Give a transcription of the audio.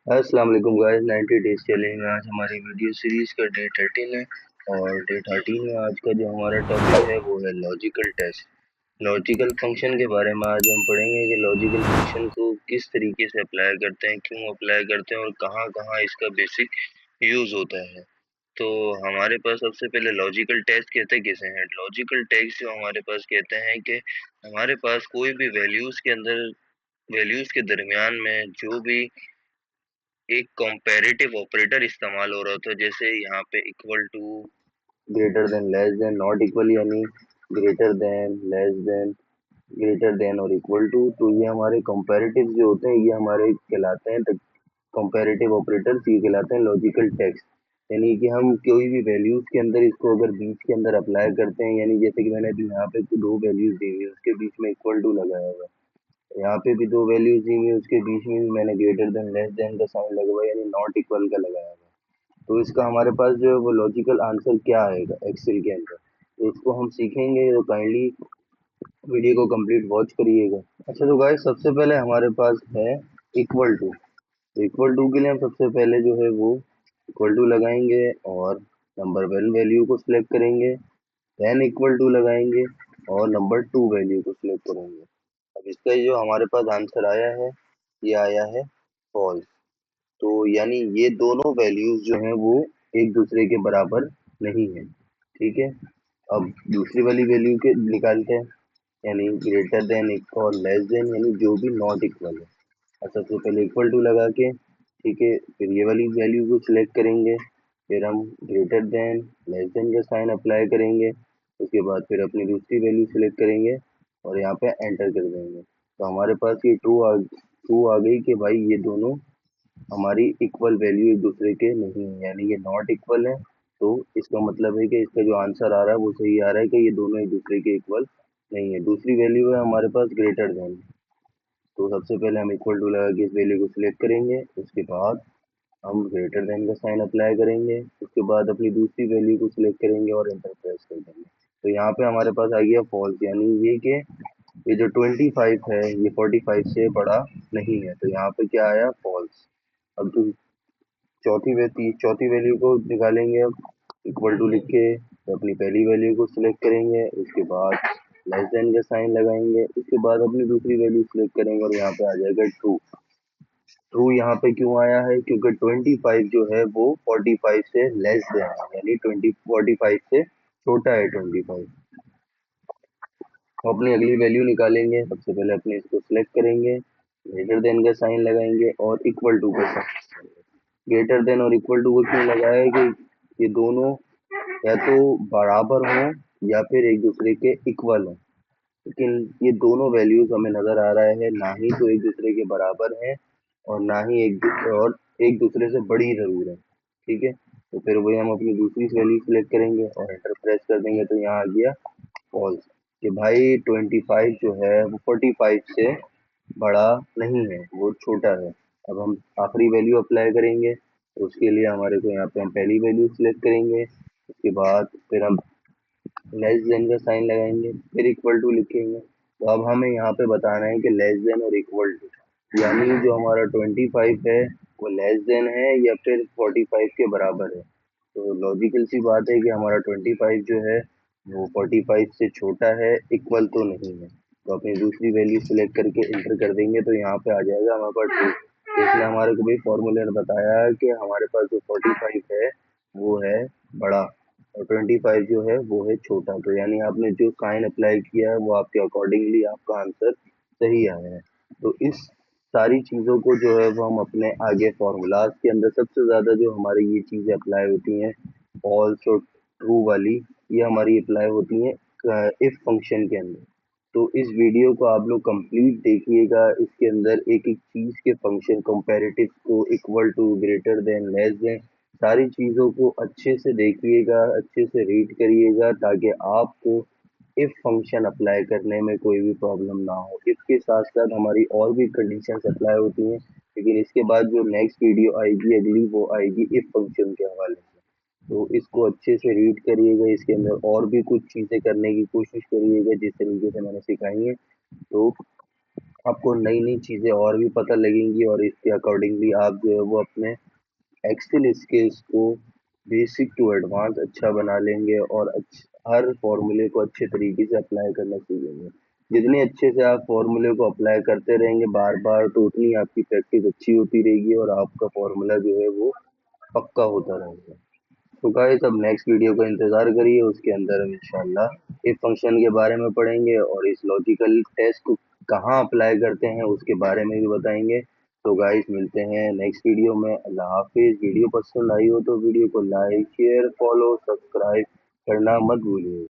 अस्सलाम वालेकुम guys. 90 days challenge में आज हमारी वीडियो सीरीज का डे 13 है। और डे 13 में आज का जो हमारा टॉपिक है वो है लॉजिकल टेस्ट। लॉजिकल फंक्शन के बारे में आज हम पढ़ेंगे कि लॉजिकल फंक्शन को किस तरीके से अप्लाई करते हैं, क्यों अप्लाई करते हैं और कहाँ कहाँ इसका बेसिक यूज होता है। तो हमारे पास सबसे पहले लॉजिकल टेस्ट कहते किसे हैं। लॉजिकल टेस्ट जो हमारे पास कहते हैं कि हमारे पास कोई भी वैल्यूज के दरमियान में जो भी एक कंपैरेटिव ऑपरेटर इस्तेमाल हो रहा था, जैसे यहाँ पे equal to, greater than, less than, not equal यानी greater than, less than, greater than और इक्वल टू। तो ये हमारे कंपैरेटिव जो होते हैं ये हमारे कहलाते हैं कंपैरेटिव ऑपरेटर्स, ये कहलाते हैं लॉजिकल टेक्स्ट। यानी कि हम कोई भी वैल्यूज के अंदर इसको अगर बीच के अंदर अप्लाई करते हैं, यानी जैसे कि मैंने अभी यहाँ पे दो वैल्यूज दी हुई है उसके बीच में इक्वल टू लगाया हुआ है, यहाँ पे भी दो वैल्यूज दी हुई है उसके बीच में भी मैंने ग्रेटर देन लेस देन का साइन लगवाया यानी नॉट इक्वल का लगाया हुआ है। तो इसका हमारे पास जो है वो लॉजिकल आंसर क्या आएगा एक्सेल के अंदर, तो इसको हम सीखेंगे। तो काइंडली वीडियो को कंप्लीट वॉच करिएगा। अच्छा तो गाइस सबसे पहले हमारे पास है इक्वल टू। तो इक्वल टू के लिए हम सबसे पहले जो है वो इक्वल टू लगाएंगे और नंबर वन वैल्यू को सिलेक्ट करेंगे, देन इक्वल टू लगाएंगे और नंबर टू वैल्यू को सिलेक्ट करेंगे। अब इसका जो हमारे पास आंसर आया है ये आया है फॉल्स। तो यानी ये दोनों वैल्यूज जो हैं वो एक दूसरे के बराबर नहीं है। ठीक है, अब दूसरी वाली वैल्यू के निकालते हैं, यानी ग्रेटर देन और लेस देन यानी जो भी नॉट इक्वल है। और सबसे पहले इक्वल टू लगा के, ठीक है, फिर ये वाली वैल्यू को सिलेक्ट करेंगे, फिर हम ग्रेटर देन लेस देन का साइन अप्लाई करेंगे, उसके बाद फिर अपनी दूसरी वैल्यू सिलेक्ट करेंगे और यहाँ पे एंटर कर देंगे। तो हमारे पास ये ट्रू आ गई कि भाई ये दोनों हमारी इक्वल वैल्यू एक दूसरे के नहीं है, यानी ये नॉट इक्वल है। तो इसका मतलब है कि इसका जो आंसर आ रहा है वो सही आ रहा है कि ये दोनों एक दूसरे के इक्वल नहीं है। दूसरी वैल्यू है हमारे पास ग्रेटर देन। तो सबसे पहले हम इक्वल टू लगा के इस वैल्यू को सिलेक्ट करेंगे, उसके बाद हम ग्रेटर देन का साइन अप्लाई करेंगे, उसके बाद अपनी दूसरी वैल्यू को सिलेक्ट करेंगे और एंटर प्रेस कर देंगे। तो यहाँ पे हमारे पास आ गया फॉल्स, यानी ये कि ये जो 25 है ये 45 से बड़ा नहीं है। तो यहाँ पे क्या आया फॉल्स। अब जो चौथी वैल्यू को निकालेंगे, अब इक्वल टू लिख के तो अपनी पहली वैल्यू को सिलेक्ट करेंगे, उसके बाद लेस देन का साइन लगाएंगे, उसके बाद अपनी दूसरी वैल्यू सिलेक्ट करेंगे और यहाँ पे आ जाएगा ट्रू। ट्रू यहाँ पे क्यों आया है, क्योंकि 25 जो है वो 45 से लेस देन है, यानी 45 से छोटा है 25। तो अपनी अगली वैल्यू निकालेंगे, सबसे पहले अपने इसको सिलेक्ट करेंगे, ग्रेटर देन का साइन लगाएंगे और इक्वल टू का साइन। ग्रेटर देन और इक्वल टू को क्यों लगाया है कि ये दोनों या तो बराबर हों या फिर एक दूसरे के इक्वल हों। लेकिन ये दोनों वैल्यूज हमें नजर आ रहा है ना ही तो एक दूसरे के बराबर है और ना ही एक दूसरे से बड़ी जरूर है। ठीक है, तो फिर वही हम अपनी दूसरी वैल्यू सिलेक्ट करेंगे और एंटर प्रेस कर देंगे। तो यहाँ आ गया फॉल्स कि भाई 25 जो है वो 45 से बड़ा नहीं है, वो छोटा है। अब हम आखिरी वैल्यू अप्लाई करेंगे, तो उसके लिए हमारे को यहाँ पे हम पहली वैल्यू सिलेक्ट करेंगे, उसके बाद फिर हम लेस देन का साइन लगाएंगे, फिर इक्वल टू लिखेंगे। तो अब हमें यहाँ पे बताना है कि लेस देन और इक्वल टू, यानी जो हमारा 25 है वो लेस देन है या फिर 45 के बराबर है। तो लॉजिकल सी बात है कि हमारा 25 जो है वो 45 से छोटा है, इक्वल तो नहीं है। तो अपनी दूसरी वैल्यू सिलेक्ट करके इंटर कर देंगे तो यहाँ पे आ जाएगा हमारे पास ट्रू। इसने हमारे को भी फॉर्मूले ने बताया है कि हमारे पास जो 45 है वो है बड़ा और 25 जो है वो है छोटा। तो यानी आपने जो साइन अप्लाई किया है वो आपके अकॉर्डिंगली आपका आंसर सही आया है। तो इस सारी चीज़ों को जो है वो हम अपने आगे फॉर्मूलाज के अंदर सबसे ज़्यादा जो हमारी ये चीज़ें अप्लाई होती हैं फॉल्स और ट्रू वाली, ये हमारी अप्लाई होती हैं इफ फंक्शन के अंदर। तो इस वीडियो को आप लोग कंप्लीट देखिएगा, इसके अंदर एक एक चीज़ के फंक्शन कंपैरेटिव को, equal to, greater than, less than, सारी चीज़ों को अच्छे से देखिएगा, अच्छे से रीड करिएगा ताकि आपको इफ फंक्शन अप्लाई करने में कोई भी प्रॉब्लम ना हो। इसके साथ साथ हमारी और भी कंडीशंस अप्लाई होती हैं, लेकिन इसके बाद जो नेक्स्ट वीडियो आएगी अगली वो आएगी इफ फंक्शन के हवाले से। तो इसको अच्छे से रीड करिएगा, इसके अंदर और भी कुछ चीज़ें करने की कोशिश करिएगा जिस तरीके से मैंने सिखाई है। तो आपको नई नई चीज़ें और भी पता लगेंगी और इसके अकॉर्डिंगली आप जो है वो अपने एक्सेल स्किल्स को बेसिक टू एडवांस अच्छा बना लेंगे और हर फॉर्मूले को अच्छे तरीके से अप्लाई करना सीखेंगे। जितने अच्छे से आप फॉर्मूले को अप्लाई करते रहेंगे बार बार, तो उतनी आपकी प्रैक्टिस अच्छी होती रहेगी और आपका फॉर्मूला जो है वो पक्का होता रहेगा। तो गाइस अब नेक्स्ट वीडियो का इंतज़ार करिए, उसके अंदर हम इंशाल्लाह इस फंक्शन के बारे में पढ़ेंगे और इस लॉजिकल टेस्ट को कहाँ अप्लाई करते हैं उसके बारे में भी बताएंगे। तो गाइस मिलते हैं नेक्स्ट वीडियो में। अल्लाह हाफिज़। वीडियो पसंद आई हो तो वीडियो को लाइक शेयर फॉलो सब्सक्राइब करना मत भूलिए।